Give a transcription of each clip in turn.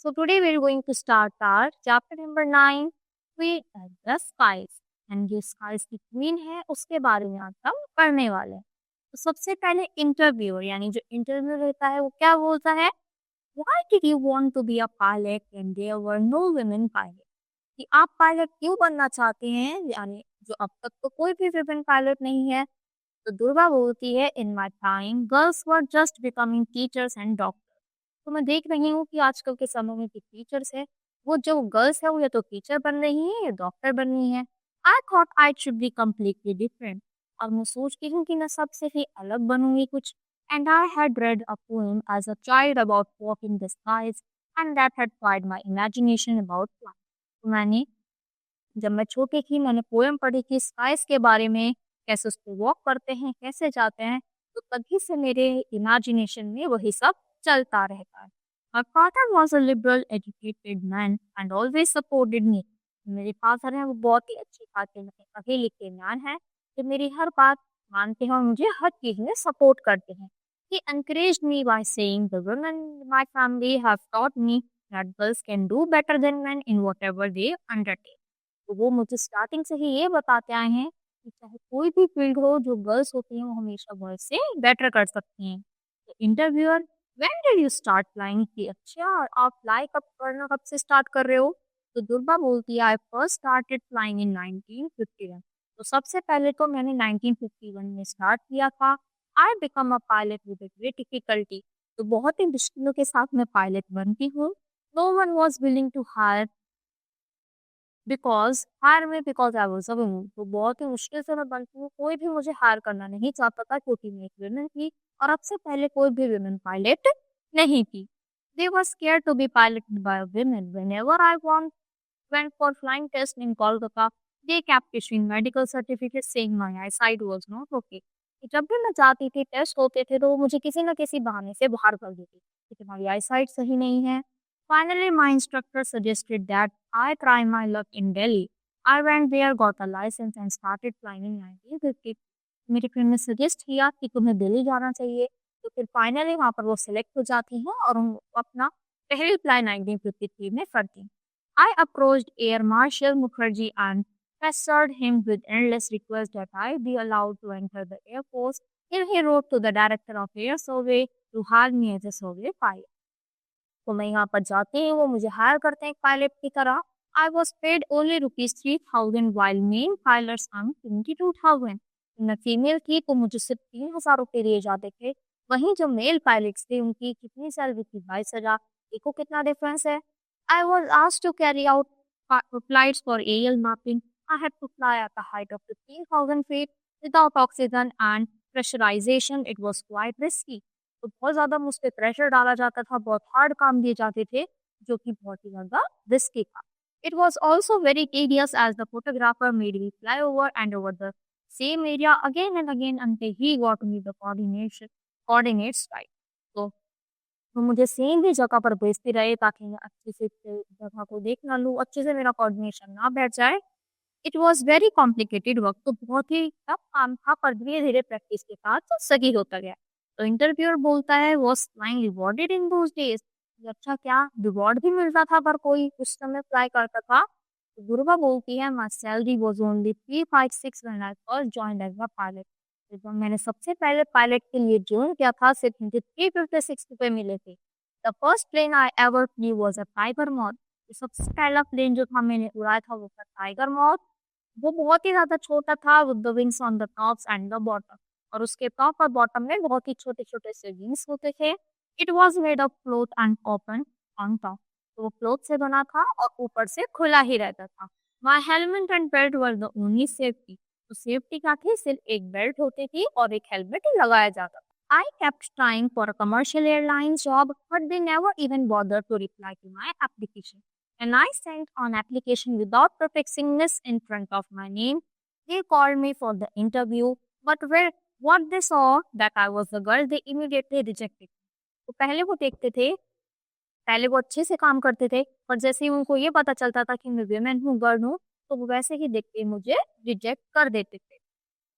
So today we're going to start our chapter number 9, Queen at the Skies. And ये skies की queen है उसके बारे में आज हम पढ़ने वाले हैं। तो सबसे पहले इंटरव्यूअर यानी जो इंटरव्यू लेता है वो क्या बोलता है, why did you want to be a pilot and there were no women pilot, कि आप पायलट क्यों बनना चाहते हैं, यानी जो अब तक तो कोई भी वुमेन पायलट नहीं है। तो दुर्गा बोलती है, in my time girls were just becoming teachers and doctor. तो मैं देख रही हूँ कि आजकल के समय में जो टीचर्स है, वो जो गर्ल्स है वो या तो टीचर बन रही है या डॉक्टर बन रही है। I thought I should be completely different. और मैं सोचती हूँ कि मैं सबसे ही अलग बनूंगी कुछ। And I had read a poem as a child about walking the skies and that had fired my imagination about flying. तो मैंने जब मैं छोटी थी मैंने पोएम पढ़ी थी स्काइस के बारे में, कैसे उसको वॉक करते हैं, कैसे जाते हैं। तो तभी से मेरे इमेजिनेशन में वही सब चलता रहता है। My father was a liberal educated man and always supported me. मेरे फादर हैं वो बहुत ही अच्छी खाते हैं, पढ़े लिखे मैन हैं जो मेरी हर बात मानते हैं और मुझे हर चीज में सपोर्ट करते हैं। He encouraged me by saying the women in my family have taught me that girls can do better than men in whatever they undertake. तो वो मुझे स्टार्टिंग से ही ये बताते आए हैं कि चाहे कोई भी फील्ड हो, जो गर्ल्स होती हैं वो हमेशा बॉयज से बेटर कर सकती हैं। तो interviewer, when did you start flying, कि अच्छा आप फ्लाई कब करना कब से स्टार्ट कर रहे हो। तो दुर्गा बोलती है, आई फर्स्ट स्टार्टेड फ्लाइंग इन 1951। तो सबसे पहले तो मैंने 1951 में स्टार्ट किया था। I become a pilot with great difficulty. तो बहुत ही मुश्किलों के साथ मैं पायलट बनती हूँ। No one was willing to hire because I was a woman. तो बहुत ही मुश्किल से मैं बनती हूँ, कोई भी मुझे हायर करना नहीं चाहता था क्योंकि मैं एक वुमन थी और अब से पहले कोई भी वुमन पायलट नहीं थी। They were scared to be piloted by a woman whenever I went for flying test in Kolkata. They kept issuing medical certificates saying my eyesight was not okay. कि जब भी मैं जाती थी टेस्ट होते थे तो वो मुझे किसी न किसी बहाने से बाहर कर देती कि तुम्हारी आईसाइट सही नहीं है। Finally, my instructor suggested that I try my luck in Delhi. I went there, got a license and started flying in 1950। मेरे फ्रेंड ने सजेस्ट किया कि तुम्हें दिल्ली जाना चाहिए। तो फिर फाइनली वहाँ पर वो सिलेक्ट हो जाती हैं और वो अपना पहली फ्लाई 1953 में करती हैं। I approached Air Marshal Mukherjee and pestered him with endless requests that I be allowed to enter the Air Force. Then he wrote to the director of Air Survey to hire me as a survey pilot। तो मैं यहाँ पर जाती हूँ, वो मुझे higher करते हैं पायलट की तरह। I was paid only ₹3,000 while male pilots earn 22,000। मैं फीमेल थी तो मुझे सिर्फ 3,000 रुपये दिए जाते थे। वहीं जो मेल पायलट्स थे उनकी कितनी सैलरी थी, 22,000। देखो कितना डिफरेंस है। I was asked to carry out flights for aerial mapping. I had to fly at the height of 15,000 feet without oxygen and pressurisation. It was quite risky. तो बहुत ज़्यादा मुझ पे प्रेशर डाला जाता था, बहुत हार्ड काम दिए जाते थे, जो कि बहुत ही ज़्यादा रिस्की था। It was also very tedious as the photographer made me fly over and over the same area again and again until he got me the coordinates right. तो वो मुझे सेम ही जगह पर भेजते रहे ताकि मैं अच्छे से जगह को देख ना लूँ, अच्छे से मेरा कोऑर्डिनेशन ना बैठ जाए। It was very complicated work. तो बहुत ही टफ काम था पर धीरे-धीरे प्रैक्टिस के साथ तो सही होता गया। तो इंटरव्यूअर बोलता है, was flying rewarded in those days? अच्छा क्या रिवॉर्ड भी मिलता था अगर कोई उस समय फ्लाई करता था? तो दुर्गा बोलती है, my salary was only 356 when I first joined as a pilot. तो जब मैंने सबसे पहले पायलट के लिए जॉइन किया था सिर्फ मुझे 356 रुपए मिले थे। The first plane I ever flew was a Tiger Moth. सबसे पहला प्लेन जो था मैंने उड़ाया था वो था टाइगर मॉथ। वो बहुत ही ज़्यादा छोटा था with the wings on the tops and the bottom. और उसके टॉप और बॉटम में बहुत ही छोटे-छोटे से विंग्स होते थे। It was made of cloth and open on top. तो वो क्लॉथ से बना था और ऊपर से खुला ही रहता था। My helmet and belt were the only safety. तो सेफ्टी क्या थी, सिर्फ एक बेल्ट होती थी और एक हेलमेट लगाया जाता था। I kept trying for a commercial airlines job but they never even bother to reply to my application. And I sent an application without prefixing miss in front of my name. They called me for the interview, but what they saw that I was the girl, they immediately rejected me. तो पहले वो देखते थे, पहले वो अच्छे से काम करते थे, पर जैसे ही उनको ये पता चलता था कि मैं विमेन हूँ, गर्ल हूँ, तो वो वैसे ही देख के मुझे रिजेक्ट कर देते थे।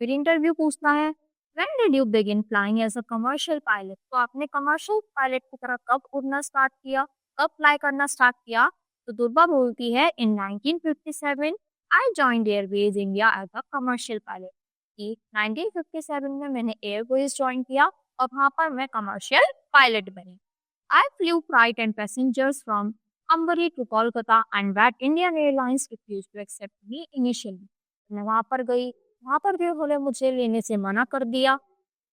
फिर इंटरव्यू पूछता है, when did you begin flying as a commercial pilot? तो आपने कमर्शियल पायलट की तरह कब उड़ना स्टार्ट किया? कब फ्लाई करना स्टार्ट किया? तो दुर्बा बोलती है in 1957 I joined airways India as a commercial pilot. कि 1957 में मैंने एयरवेज ज्वाइन किया और वहाँ पर मैं कमर्शियल पायलट बनी। I flew flight and passengers from Ambari to Kolkata and that Indian Airlines refused to accept me initially. मैं वहाँ पर गई, वहाँ पर भी उन्होंने मुझे लेने से मना कर दिया।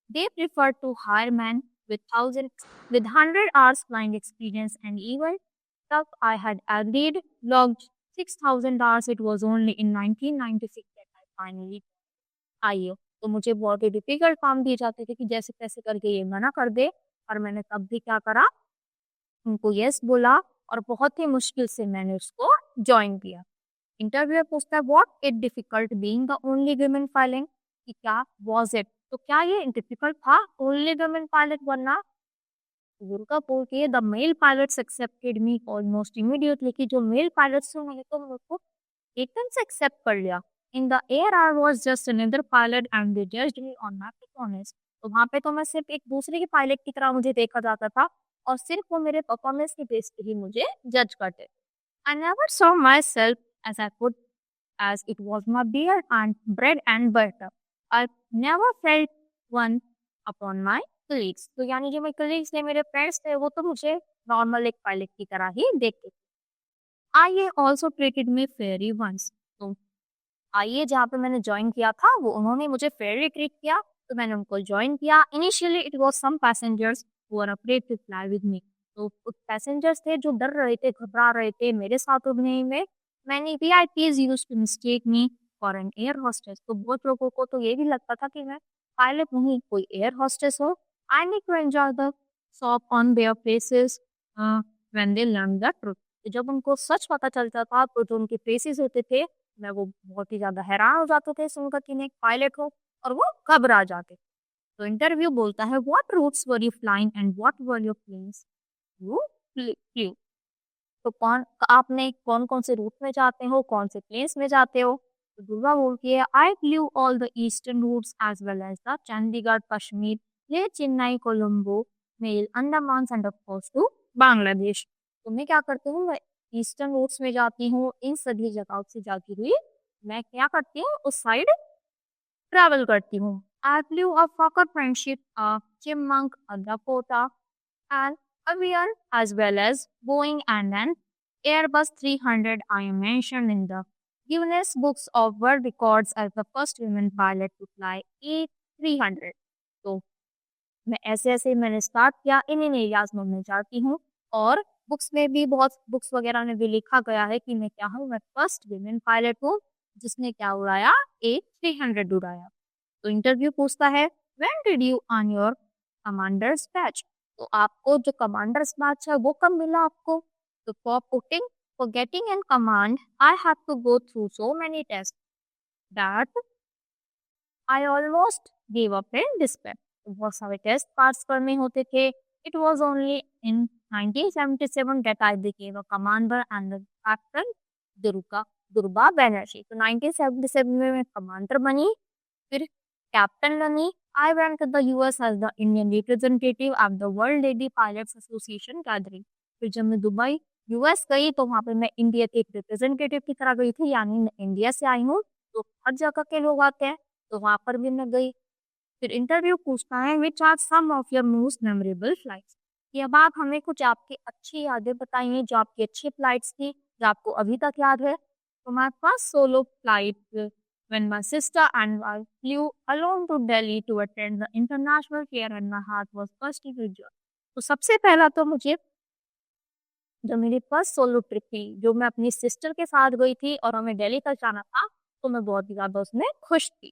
They preferred to hire men with 100 hours flying experience and even though I had agreed logged 6,000 hours, it was only in 1996 that I finally आई। तो मुझे बहुत ही डिफिकल्ट काम दिए जाते थे कि जैसे तैसे करके ये मना कर दे, और मैंने तब भी क्या करा, उनको यस बोला और बहुत ही मुश्किल से मैंने उसको जॉइन किया। इंटरव्यूअर पूछता है what it difficult being the only women pilot, कि क्या वाज इट, तो क्या ये डिफिकल्ट था ओनली वुमेन पायलट बनना? दुर्गा बोलती है the male pilots accepted me almost immediately, कि जो मेल पायलट्स थे उन्होंने तो मेरे को एकदम से एक्सेप्ट कर लिया। In the air I was just another pilot and they judged me on my performance. तो वहाँ पे तो मैं सिर्फ एक दूसरे के पायलट की तरह मुझे देखा जाता था और सिर्फ वो मेरे परफॉर्मेंस के बेस पे ही मुझे जज करते। I never saw myself as I could as it was my beer and bread and butter. I never felt one upon my colleagues. तो यानी जो मेरे colleagues थे, मेरे फ्रेंड्स थे, वो तो मुझे नॉर्मल एक पायलट की तरह ही देखते थे। IA also treated me fairly once. तो आईए जहाँ पे मैंने ज्वाइन किया था, वो उन्होंने मुझे फेयरली ट्रीट किया, तो मैंने उनको ज्वाइन किया। Initially it was some passengers who were afraid to fly with me. तो कुछ पैसेंजर्स थे जो डर रहे थे, घबरा रहे थे मेरे साथ उड़ने में। Many VIPs used to mistake me for an air hostess. तो बहुत लोगों को तो ये भी लगता था कि मैं पायलट नहीं, कोई एयर होस्टेस हो। I need to enjoy the sop on their faces when they learn the truth. जब उनको सच पता चलता था तो जो उनके फेसेस होते थे, मैं वो बहुत ही ज़्यादा हैरान हो जाते थे सुनकर कि मैं एक पायलट हूँ, और वो घबरा जाते। तो इंटरव्यू बोलता है what routes were you flying and what were your planes you flew. तो आपने कौन-कौन से रूट में जाते हो, कौन से प्लेन्स में जाते हो? तो दुर्गा बोलती है I flew all the eastern routes as well as the Chandigarh, Kashmir, Leh, Chennai, Colombo, Male, Andaman and of course to Bangladesh. तो मैं क्या करती हूँ, मैं ईस्टर्न रूट्स में जाती हूँ, इन सभी जगहों से जाती हुई मैं क्या करती हूँ, उस साइड ट्रैवल करती हूँ। I flew a Fokker Friendship, a Chipmunk, a Dakota and Avian as well as Boeing and an Airbus 300. I am mentioned in the Guinness Books of World Records as the first women pilot to fly A300. तो मैं ऐसे-ऐसे मैंने start किया, इन areas में मैं जाती हूँ और बुक्स में भी बहुत बुक्स वगैरह में भी लिखा गया है कि मैं क्या हूँ, मैं फर्स्ट वुमेन पायलट हूँ जिसने क्या उड़ाया, A300 उड़ाया। तो इंटरव्यू पूछता है when did you earn your commanders batch? तो आपको जो कमांडर्स बैच है वो कब मिला आपको? तो for getting in command I have to go through so many test that I almost give up in despair. तो बहुत सारे टेस्ट पास करने होते थे। It was only in 1977 that I became a commander and the captain Durga Durga Banerjee. तो 1977 में मैं commander बनी, फिर कैप्टन बनी। I went to the US as the Indian representative at the World Lady Pilots Association gathering। फिर जब मैं दुबई यूएस गई तो वहाँ पे मैं इंडिया के एक रिप्रेजेंटेटिव की तरह गई थी, यानी मैं इंडिया से आई हूँ तो हर जगह के लोग आते हैं, तो वहाँ पर भी मैं गई। फिर इंटरव्यू पूछता है which are some of your most memorable flights, कि अब आप हमें कुछ आपकी अच्छी यादें बताइए, जो आपकी अच्छी फ्लाइट्स थी जो आपको अभी तक याद है। तो my first solo flight when my sister and I flew alone to Delhi to attend the international fair and my heart was bursting with joy। तो सबसे पहला तो मुझे जो मेरी फर्स्ट सोलो ट्रिप थी, जो मैं अपनी सिस्टर के साथ गई थी और हमें दिल्ली तक जाना था, तो मैं बहुत ही ज़्यादा उसमें खुश थी।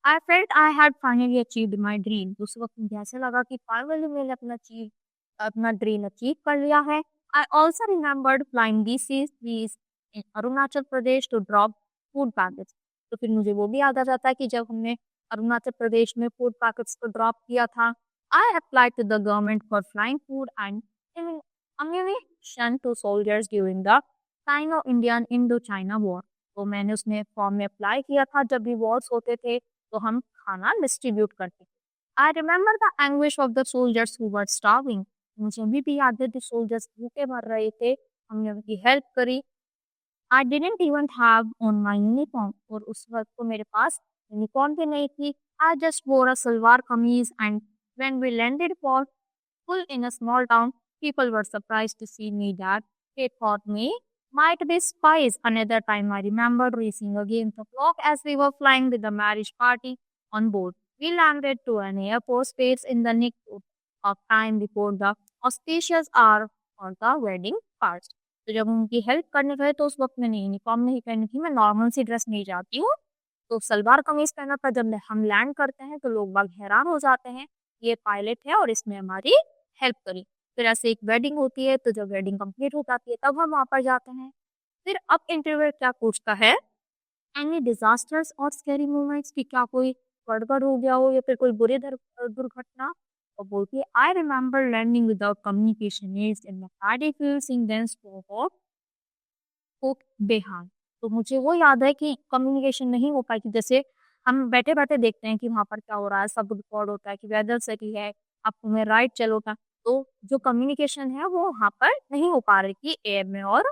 I felt I had finally achieved my dream. उस वक़्त मुझे ऐसा लगा कि फाइनली मैंने अपना ड्रीम अचीव कर लिया है। I also remembered flying DCs in Arunachal Pradesh to drop food packets. तो फिर मुझे वो भी याद आ जाता है कि जब हमने अरुणाचल प्रदेश में फूड पैकेट्स को ड्रॉप किया था। I applied to the government for flying food and ammunition to soldiers during the Sino-Indian Indo-China War। तो मैंने उसमें फॉर्म में अप्लाई किया था, जब भी वॉर्स होते थे तो हम खाना डिस्ट्रीब्यूट करते थे। I remember the anguish of the soldiers who were starving. मुझे अभी भी याद है द सोल्जर्स भूखे मर रहे थे, हमने उनकी हेल्प करी। I didn't even have on my uniform और उस वक़्त तो मेरे पास यूनिफॉर्म भी नहीं थी। आई जस्ट वोर a salwar kameez and when we landed for full in a small town, people were surprised to see me that they thought me might be spies. Another time I remembered racing against the clock as we were flying with the marriage party on board. We landed to an airport space in the nick of time before the auspicious hour for the wedding party. तो जब उनकी help करने गए तो उस वक्त मैंने uniform नहीं पहनी थी, मैं नॉर्मल सी ड्रेस में ही जाती हूँ। तो सलवार कमीज पहना था। जब हम लैंड करते हैं तो लोग बाग हैरान हो जाते हैं, ये पायलट है और इसने हमारी हेल्प करी। फिर ऐसे एक वेडिंग होती है, तो जब वेडिंग कंप्लीट हो जाती है तब हम वहाँ पर जाते हैं। फिर अब इंटरव्यू क्या पूछता है, एनी डिजास्टर्स और स्कैरी मोमेंट्स, कि क्या कोई गड़बड़ हो गया हो या फिर कोई बुरी दुर्घटना। और बोलती है I remember learning without communication aids in the paddy fields in dense बेहाल। तो मुझे वो याद है कि कम्युनिकेशन नहीं हो पाई थी। जैसे हम बैठे-बैठे देखते हैं कि वहाँ पर क्या हो रहा है, सब रिकॉर्ड होता है कि वेदर सही है, अब तुम्हें राइट चलोगा। तो जो कम्युनिकेशन है वो वहाँ पर नहीं हो पा रही थी एयर में और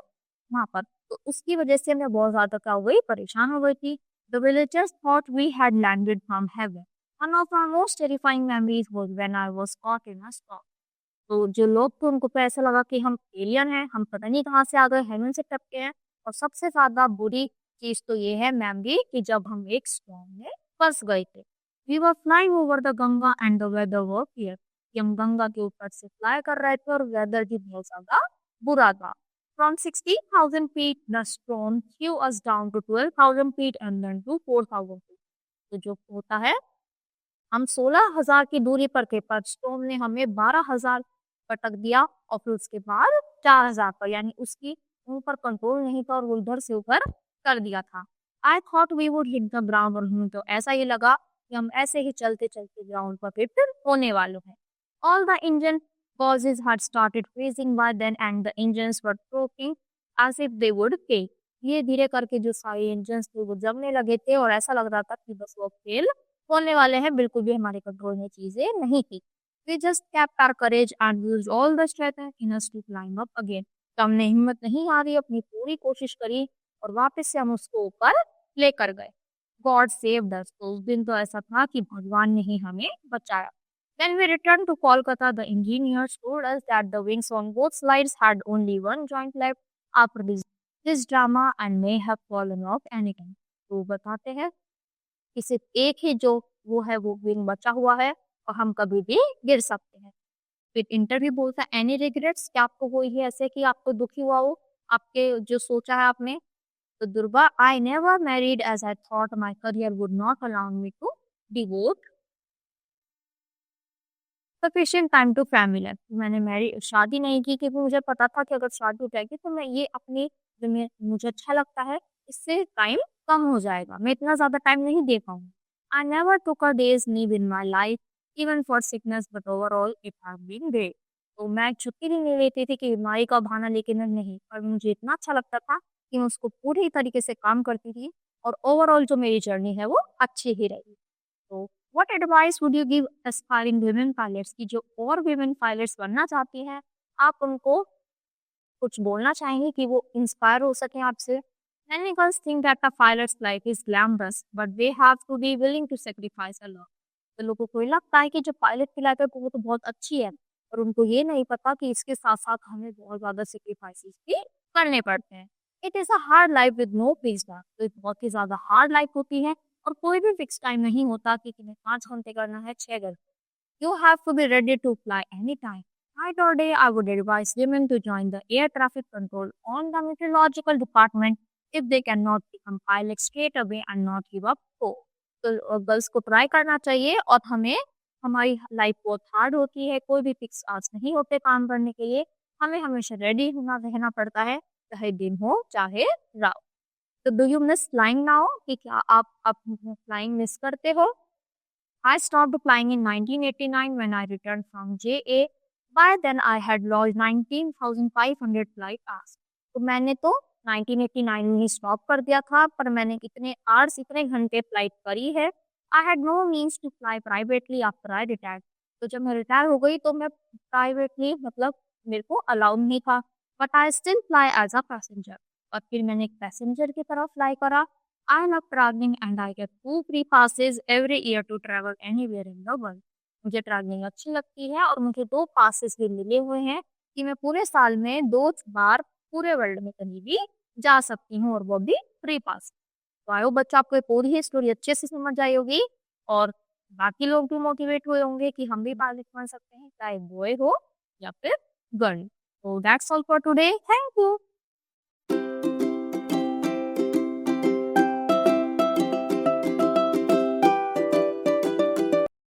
वहाँ पर। तो उसकी वजह से मैं बहुत ज़्यादा क्या हो गई, परेशान हो गई थी। The villagers thought we had landed from heaven. One of our most terrifying memories was when I was caught in a storm. तो जो लोग थे उनको तो ऐसा लगा कि हम एलियन हैं, हम पता नहीं कहाँ से आ गए, हेवन से टपके हैं। और सबसे ज़्यादा बुरी चीज़ तो ये है मेमोरी कि जब हम एक स्टॉर्म में फँस गए थे। We were flying over the Ganga and the weather were clear, कि हम गंगा के ऊपर से फ्लाई कर रहे थे और वेदर भी बहुत ज़्यादा बुरा था। From 16,000 feet, the storm threw us down to 12,000 feet and then to 4,000 feet. तो जो होता है, हम 16,000 की दूरी पर थे पर स्टॉर्म ने हमें 12,000 पटक दिया और फिर उसके बाद 4,000 पर, यानी उसकी ऊपर कंट्रोल नहीं था और वो उधर से ऊपर कर दिया था। I thought we would hit the ground, और हमें तो ऐसा ही लगा कि हम ऐसे ही चलते-चलते ग्राउंड पर हिट होने वाले हैं। All the engine causes had started freezing by then and the engines were choking as if they would fail. धीरे-धीरे करके जो सारे इंजन्स थे वो जमने लगे थे और ऐसा लग रहा था कि बस वो फेल होने वाले हैं, बिल्कुल भी हमारे कंट्रोल में चीज़ें नहीं थी। We just kept our courage and used all the strength in us to climb up again. तो हमने हिम्मत नहीं हारी, अपनी पूरी कोशिश करी और वापस से हम उसको ऊपर लेकर गए। God saved us. तो उस दिन तो ऐसा था कि भगवान ने ही हमें बचाया। When we returned to Kolkata, the engineers told us that the wings on both sides had only one joint left after this drama and may have fallen off anytime. तो बताते हैं कि सिर्फ एक ही जो वो है वो विंग बचा हुआ है और हम कभी भी गिर सकते हैं। फिर इंटरव्यू बोलता है एनी रिग्रेट्स, क्या आपको कोई है ऐसे कि आपको दुखी हुआ हो, आपके जो सोचा है आपने। तो Durga, I never married as I thought my career would not allow me to devote sufficient time to family life. मैंने शादी नहीं की क्योंकि मुझे पता था कि अगर शादी हो जाएगी तो मैं ये अपनी जो मुझे अच्छा लगता है इससे टाइम कम हो जाएगा, मैं इतना ज़्यादा टाइम नहीं दे पाऊंगी। I never took a day's leave in my life even for sickness but overall it have been great. तो मैं छुट्टी भी नहीं लेती थी कि बीमारी का बहाना लेकिन नहीं, पर मुझे इतना अच्छा लगता था कि मैं उसको पूरी तरीके से काम करती थी और ओवरऑल जो मेरी जर्नी है वो अच्छी ही रही। तो what advice would you give aspiring women pilots, की जो और वुमेन पायलट्स बनना चाहती हैं, आप उनको कुछ बोलना चाहेंगे कि वो इंस्पायर हो सकें आपसे? Many girls think that a pilot's life is glamorous, but they have to be willing to sacrifice a lot. तो लोगों को ये लगता है कि जो पायलट की लाइफ है वो तो बहुत अच्छी है, और उनको ये नहीं पता कि इसके साथ-साथ हमें बहुत ज़्यादा सैक्रिफाइसेस भी करने पड़ते हैं। It is a hard life with no peace back. तो ये बहुत ही ज़्यादा हार्ड लाइफ होती है और कोई भी फिक्स टाइम नहीं होता कि तुम्हें 5 घंटे करना है, 6 घंटे। You have to be ready to fly anytime. Night or day, I would advise women to join the air traffic control on the meteorological department if they cannot become pilots straight away and not give up hope. तो girls को try करना चाहिए और हमें, हमारी life बहुत hard होती है, कोई भी फिक्स आवर्स नहीं होते काम करने के लिए, हमें हमेशा रेडी होना रहना पड़ता है, चाहे दिन हो चाहे रात। तो do you miss flying now, कि क्या आप फ्लाइंग मिस करते हो? I stopped flying in 1989 when I returned from JA. By then I had logged 19,500 flight hours. तो मैंने तो 1989 में ही स्टॉप कर दिया था, पर मैंने इतने आवर्स, इतने घंटे फ्लाइट करी है। I had no means to fly privately after I retired. तो जब मैं रिटायर हो गई तो मैं प्राइवेटली मतलब मेरे को अलाउ नहीं था, but I still fly as a passenger. और फिर मैंने एक पैसेंजर की तरह फ्लाई करा। I love travelling and I get 2 free passes every year to travel anywhere in the world. मुझे ट्रैवलिंग अच्छी लगती है और मुझे 2 पासेस भी मिले हुए हैं कि मैं पूरे साल में 2 बार पूरे वर्ल्ड में कहीं भी जा सकती हूँ, और वो भी फ्री पास। तो आई होप बच्चों आपको ये पूरी ही स्टोरी अच्छे से समझ आई होगी और बाकी लोग भी मोटिवेट हुए होंगे कि हम भी पायलट बन सकते हैं, चाहे बॉय हो या फिर गर्ल। तो that's all for today. Thank you.